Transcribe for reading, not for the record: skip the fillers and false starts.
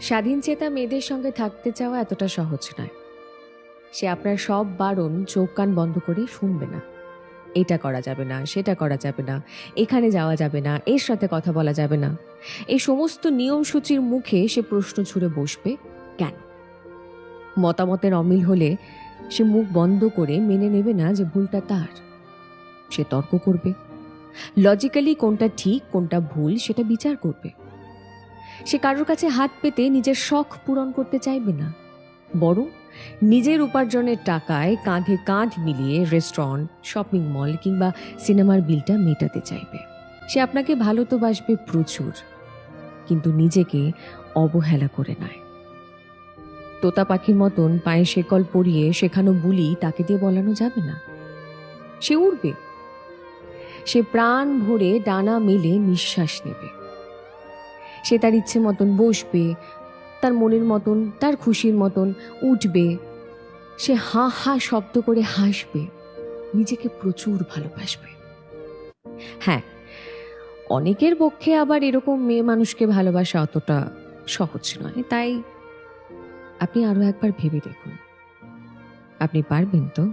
স্বাধীনচেতা মেয়েদের সঙ্গে থাকতে চাওয়া এতটা সহজ নয়। সে আপনার সব বারণ চোখ কান বন্ধ করে শুনবে না। এটা করা যাবে না, সেটা করা যাবে না, এখানে যাওয়া যাবে না, এর সাথে কথা বলা যাবে না, এই সমস্ত নিয়মসূচির মুখে সে প্রশ্ন ছুড়ে বসবে কেন। মতামতের অমিল হলে সে মুখ বন্ধ করে মেনে নেবে না যে ভুলটা তার। সে তর্ক করবে, লজিক্যালি কোনটা ঠিক কোনটা ভুল সেটা বিচার করবে। সে কারোর কাছে হাত পেতে নিজের শখ পূরণ করতে চাইবে না, বরং নিজের উপার্জনের টাকায় কাঁধে কাঁধ মিলিয়ে রেস্টুরেন্ট, শপিং মল কিংবা সিনেমার বিলটা মেটাতে চাইবে। সে আপনাকে ভালো তো বাসবে প্রচুর, কিন্তু নিজেকে অবহেলা করে নয়। তোতা পাখির মতন পায়ে শেকল পরিয়ে শেখানো বুলি তাকে দিয়ে বলানো যাবে না। সে উড়বে, সে প্রাণ ভরে ডানা মেলে নিঃশ্বাস নেবে। সে তার ইচ্ছে মতন বসবে, তার মনের মতন, তার খুশির মতন উঠবে। সে হা হা শব্দ করে হাসবে, নিজেকে প্রচুর ভালোবাসবে। হ্যাঁ, অনেকের পক্ষে আবার এরকম মেয়ে মানুষকে ভালোবাসা অতটা সহজ নয়। তাই আপনি আরো একবার ভেবে দেখুন, আপনি পারবেন তো?